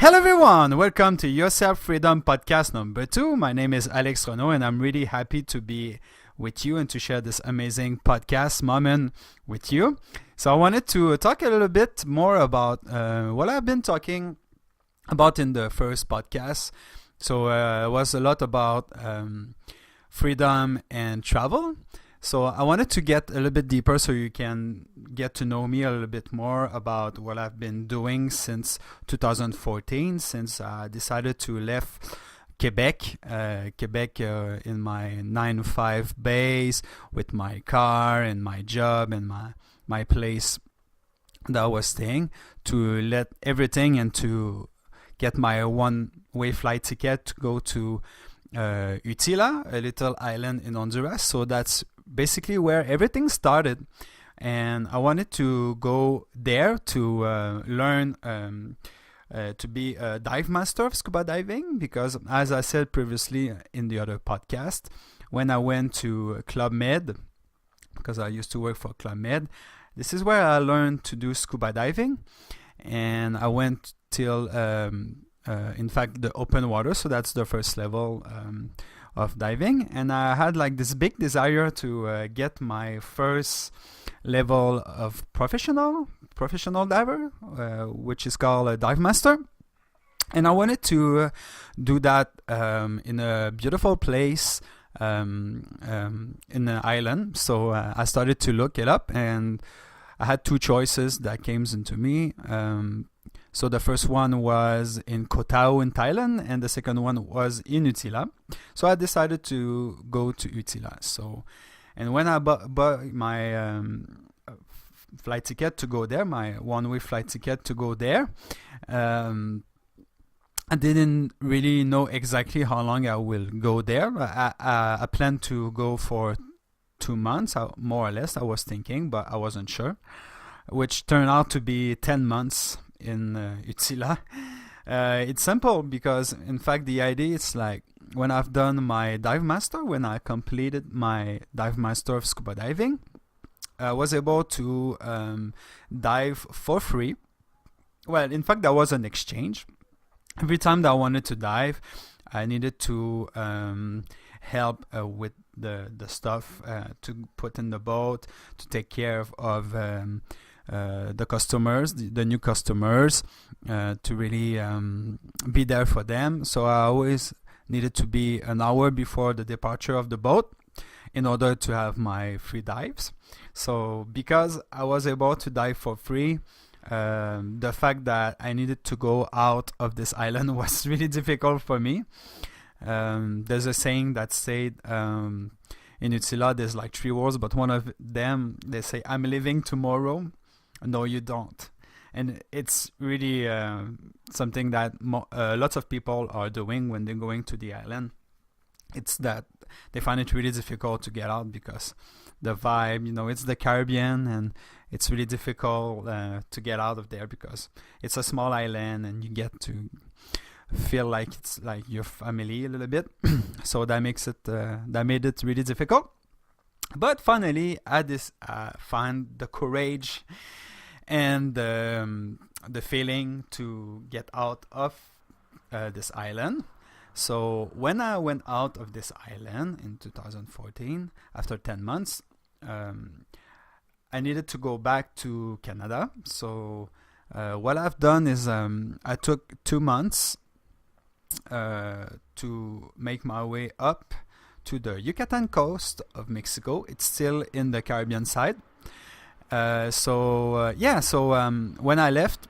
Hello everyone, welcome to Yourself Freedom podcast number 2. My name is Alex Renaud and I'm really happy to be with you and to share this amazing podcast moment with you. So I wanted to talk a little bit more about what I've been talking about in the first podcast. So it was a lot about freedom and travel. So I wanted to get a little bit deeper so you can get to know me a little bit more about what I've been doing since 2014, since I decided to leave Quebec in my 9-to-5 base with my car and my job and my place that I was staying, to let everything and to get my one-way flight ticket to go to Utila, a little island in Honduras. So that's basically where everything started, and I wanted to go there to learn to be a dive master of scuba diving, because as I said previously in the other podcast, when I went to Club Med, because I used to work for Club Med, this is where I learned to do scuba diving, and I went till in fact the open water, so that's the first level of diving, and I had like this big desire to get my first level of professional diver, which is called a dive master, and I wanted to do that in a beautiful place in an island. So I started to look it up, and I had two choices that came into me. So the first one was in Koh Tao in Thailand, and the second one was in Utila. So I decided to go to Utila. So, and when I bought my flight ticket to go there, my one-way flight ticket to go there, I didn't really know exactly how long I will go there. I planned to go for 2 months, more or less, I was thinking, but I wasn't sure, which turned out to be 10 months in Utila. It's simple because, in fact, the idea is like when I've done my dive master, when I completed my dive master of scuba diving, I was able to dive for free. Well, in fact, that was an exchange. Every time that I wanted to dive, I needed to help with the stuff to put in the boat, to take care of the customers, the new customers, to really be there for them. So I always needed to be an hour before the departure of the boat in order to have my free dives. So because I was able to dive for free, the fact that I needed to go out of this island was really difficult for me. There's a saying that said in Utila, there's like 3 words, but one of them, they say, "I'm leaving tomorrow." No, you don't. And it's really something that lots of people are doing when they're going to the island. It's that they find it really difficult to get out because the vibe, it's the Caribbean, and it's really difficult to get out of there because it's a small island and you get to feel like it's like your family a little bit. So that made it really difficult. But finally, I find the courage and the feeling to get out of this island. So when I went out of this island in 2014, after 10 months, I needed to go back to Canada. So what I've done is I took 2 months to make my way up to the Yucatan coast of Mexico. It's still in the Caribbean side. So when I left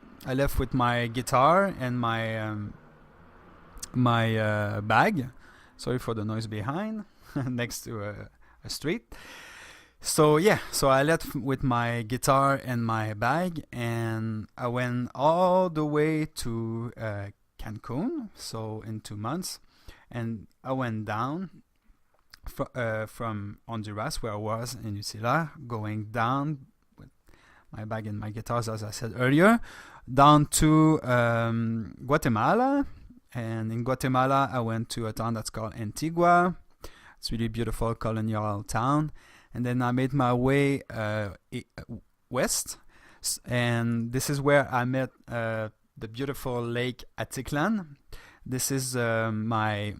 with my guitar and my bag. Sorry for the noise behind, next to a street. So I left with my guitar and my bag, and I went all the way to Cancun. So in 2 months, and I went down from Honduras, where I was in Utila, going down with my bag and my guitars, as I said earlier, down to Guatemala. And in Guatemala, I went to a town that's called Antigua. It's a really beautiful colonial town. And then I made my way west. And this is where I met the beautiful Lake Atiklan. This is my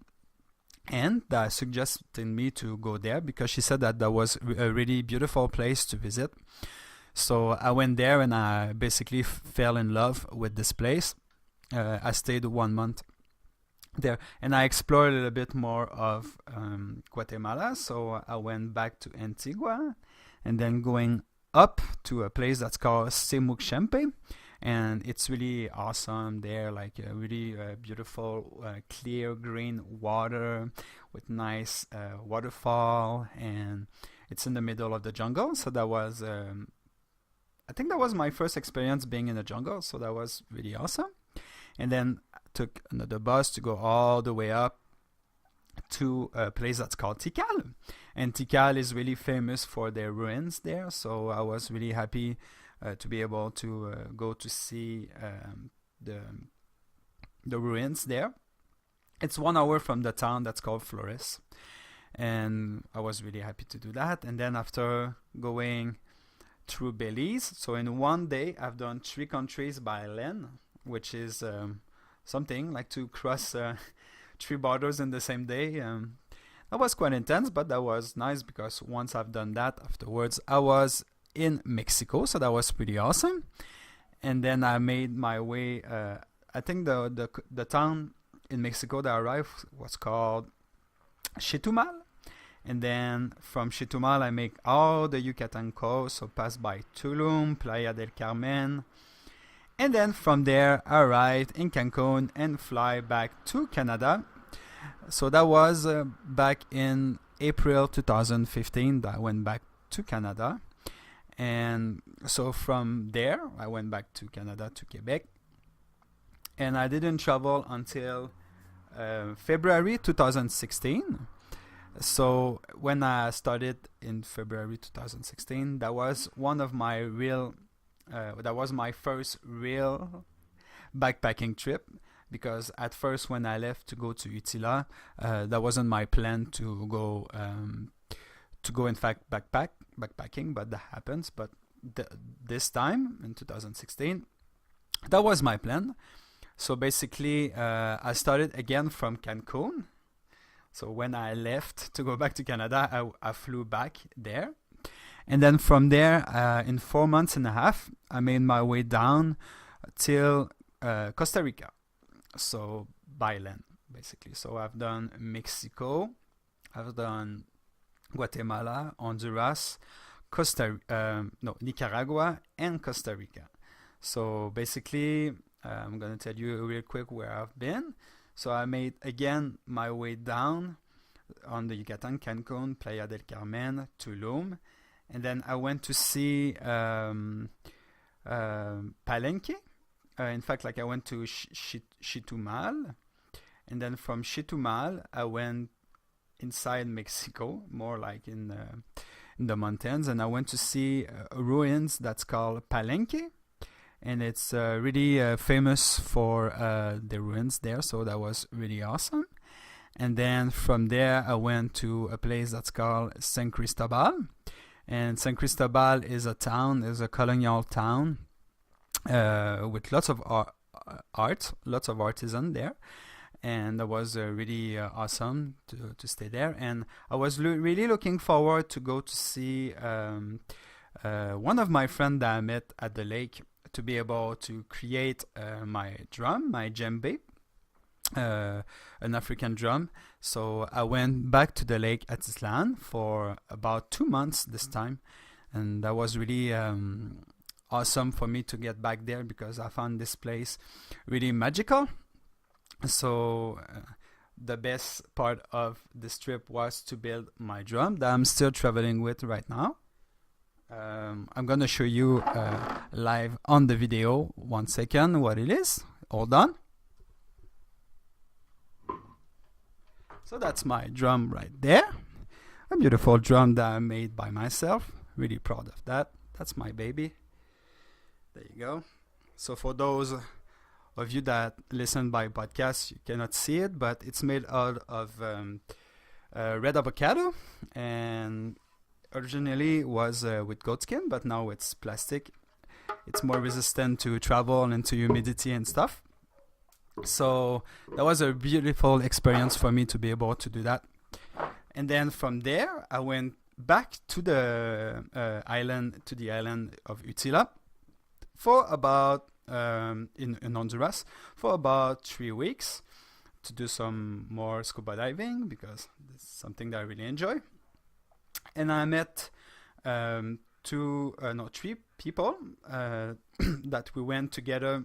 aunt that suggested me to go there because she said that was a really beautiful place to visit. So I went there and I basically fell in love with this place. I stayed 1 month there and I explored a little bit more of Guatemala. So I went back to Antigua and then going up to a place that's called Semuxempe, and it's really awesome there, like a really beautiful clear green water with nice waterfall, and it's in the middle of the jungle. So that was I think that was my first experience being in the jungle, so that was really awesome. And then I took another bus to go all the way up to a place that's called Tikal. And Tikal is really famous for their ruins there, so I was really happy to be able to go to see the ruins there. It's 1 hour from the town that's called Flores, and I was really happy to do that. And then after going through Belize, so in 1 day I've done 3 countries by land, which is something like to cross 3 borders in the same day. That was quite intense, but that was nice because once I've done that, afterwards I was in Mexico, so that was pretty awesome. And then I made my way. I think the town in Mexico that I arrived was called Chetumal, and then from Chetumal I make all the Yucatan coast, so pass by Tulum, Playa del Carmen, and then from there I arrived in Cancun and fly back to Canada. So that was back in April 2015 that I went back to Canada. And so from there I went back to Canada, to Quebec, and I didn't travel until February 2016. So when I started in February 2016, that was that was my first real backpacking trip, because at first when I left to go to Utila, that wasn't my plan to go in fact backpacking, but that happens. But this time in 2016, that was my plan. So basically I started again from Cancun. So when I left to go back to Canada, I flew back there, and then from there in 4 months and a half I made my way down till Costa Rica, so by land basically. So I've done Mexico, I've done Guatemala, Honduras, Nicaragua, and Costa Rica. So basically, I'm gonna tell you real quick where I've been. So I made again my way down on the Yucatan, Cancun, Playa del Carmen, Tulum, and then I went to see Palenque. In fact, like I went to Chetumal, and then from Chetumal I went inside Mexico, more like in the mountains, and I went to see ruins that's called Palenque, and it's really famous for the ruins there, so that was really awesome. And then from there I went to a place that's called San Cristobal, and San Cristobal is a colonial town with lots of art, lots of artisan there. And that was really awesome to stay there. And I was really looking forward to go to see one of my friends that I met at the lake, to be able to create my drum, my djembe, an African drum. So I went back to the lake Atislan for about 2 months this time. And that was really awesome for me to get back there, because I found this place really magical. So the best part of this trip was to build my drum that I'm still traveling with right now. I'm gonna show you live on the video, 1 second, what it is. Hold on. So that's my drum right there, a beautiful drum that I made by myself. Really proud of that. That's my baby. There you go. So for those of you that listen by podcast, you cannot see it, but it's made out of red avocado, and originally was with goat skin, but now it's plastic. it's more resistant to travel and to humidity and stuff. So that was a beautiful experience for me to be able to do that. And then from there, I went back to the island of Utila for about in Honduras for about 3 weeks to do some more scuba diving, because it's something that I really enjoy. And I met three people that we went together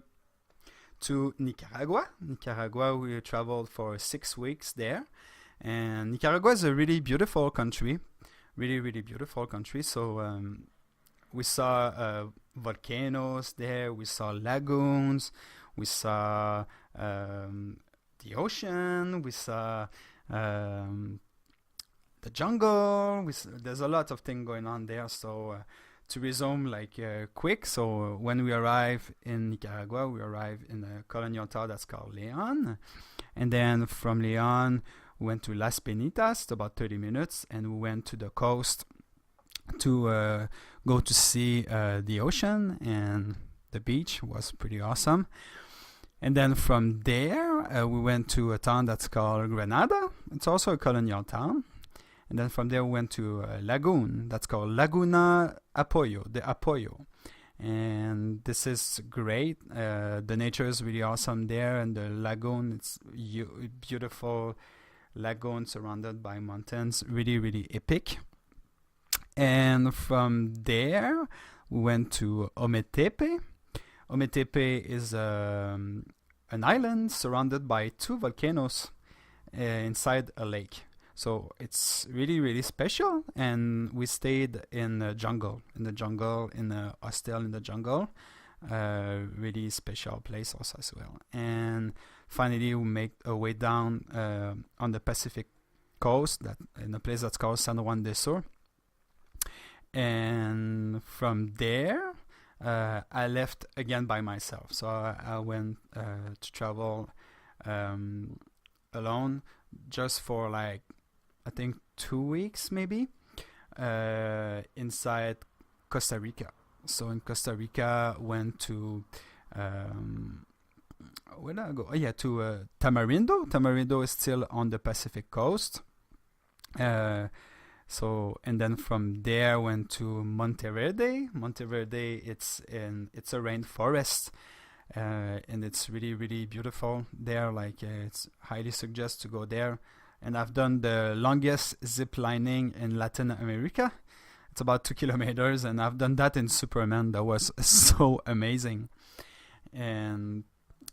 to Nicaragua. We traveled for 6 weeks there. And Nicaragua is a really beautiful country. Really, really beautiful country. So we saw volcanoes there. We saw lagoons. We saw the ocean. We saw the jungle. There's a lot of things going on there. So to resume quick, so when we arrive in Nicaragua, we arrive in a colonial town that's called Leon. And then from Leon, we went to Las Penitas, about 30 minutes, and we went to the coast to go to see the ocean, and the beach was pretty awesome. And then from there, we went to a town that's called Granada. It's also a colonial town. And then from there, we went to a lagoon that's called Laguna Apoyo, the Apoyo. And this is great. The nature is really awesome there, and the lagoon, it's beautiful lagoon surrounded by mountains, really, really epic. And from there, we went to Ometepe. Ometepe is an island surrounded by 2 volcanoes inside a lake. So it's really, really special. And we stayed in the jungle, in a hostel in the jungle. Really special place also as well. And finally, we make a way down on the Pacific coast, in a place that's called San Juan de Sur. And from there, I left again by myself. So I went to travel alone, just for I think 2 weeks maybe, inside Costa Rica. So in Costa Rica, went to where did I go? Oh yeah, to Tamarindo. Tamarindo is still on the Pacific coast. So, and then from there went to Monteverde. Monteverde, it's a rainforest, and it's really, really beautiful there. It's highly suggest to go there. And I've done the longest zip lining in Latin America. It's about 2 kilometers, and I've done that in Superman. That was so amazing. And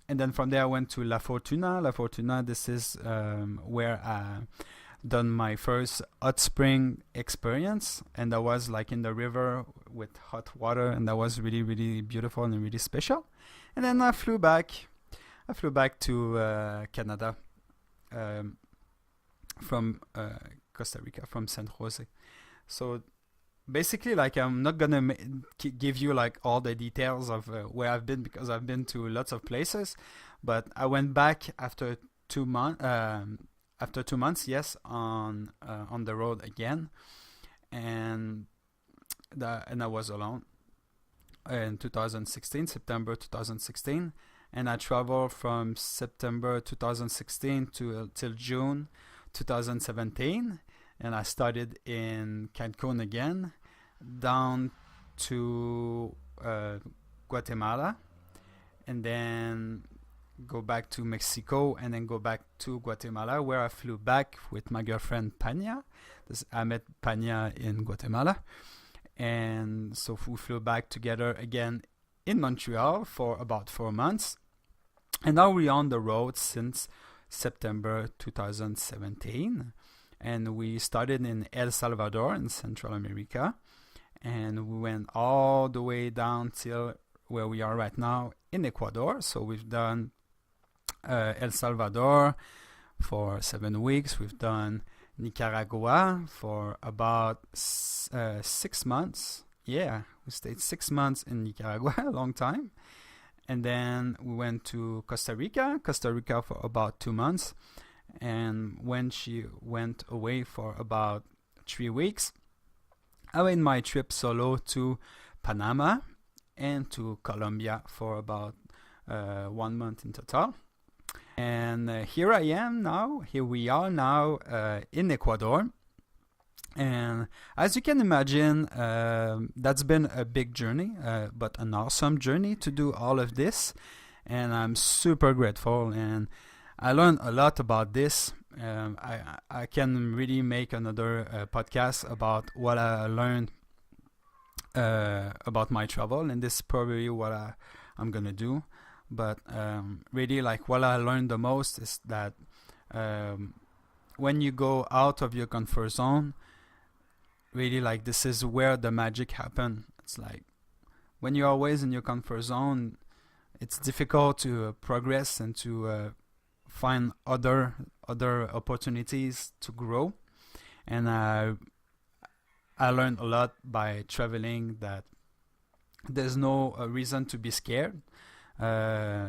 then from there I went to La Fortuna. La Fortuna, this is where I done my first hot spring experience, and that was in the river with hot water, and that was really, really beautiful and really special. And then I flew back to Canada from Costa Rica, from San Jose. So basically, I'm not gonna give you all the details of where I've been, because I've been to lots of places, but I went back after 2 months. After 2 months, yes, on the road again, and I was alone in September 2016, and I traveled from September 2016 till June 2017, and I started in Cancun again, down to Guatemala, and then go back to Mexico, and then go back to Guatemala, where I flew back with my girlfriend Pania. I met Pania in Guatemala, and so we flew back together again in Montreal for about 4 months, and now we're on the road since September 2017, and we started in El Salvador in Central America, and we went all the way down till where we are right now in Ecuador. So we've done El Salvador for 7 weeks. We've done Nicaragua for about 6 months. Yeah, we stayed 6 months in Nicaragua, a long time. And then we went to Costa Rica for about 2 months. And when she went away for about 3 weeks, I made my trip solo to Panama. and to Colombia for about 1 month in total. And here I am now. Here we are now in Ecuador. And as you can imagine, that's been a big journey, but an awesome journey to do all of this. And I'm super grateful. And I learned a lot about this. I can really make another podcast about what I learned about my travel. And this is probably what I'm going to do. But really, like, what I learned the most is that when you go out of your comfort zone, really, like, this is where the magic happens. It's like when you're always in your comfort zone, it's difficult to progress and to find other opportunities to grow. And I learned a lot by traveling that there's no reason to be scared.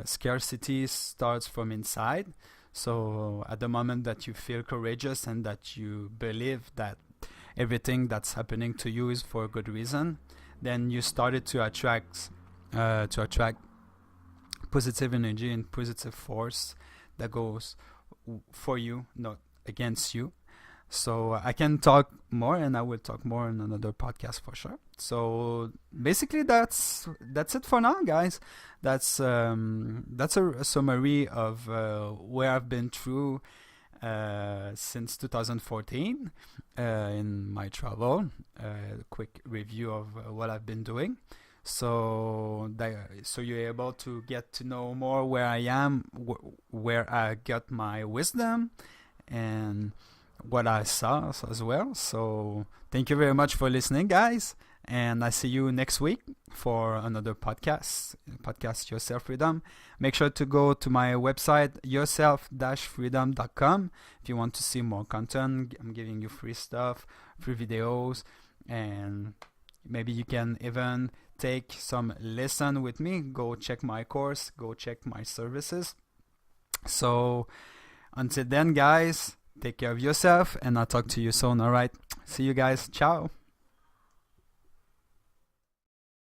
Scarcity starts from inside. So at the moment that you feel courageous and that you believe that everything that's happening to you is for a good reason, then you started to attract positive energy and positive force that goes for you, not against you. So I can talk more, and I will talk more in another podcast for sure. So basically, that's it for now, guys. That's a summary of where I've been through since 2014 in my travel. A quick review of what I've been doing. So you're able to get to know more where I am, where I got my wisdom, and what I saw as well. So thank you very much for listening, guys, and I see you next week for another podcast Yourself Freedom. Make sure to go to my website, yourself-freedom.com, if you want to see more content. I'm giving you free stuff, free videos, and maybe you can even take some lesson with me. Go check my course, go check my services. So until then, guys, take care of yourself, and I'll talk to you soon. All right. See you guys. Ciao.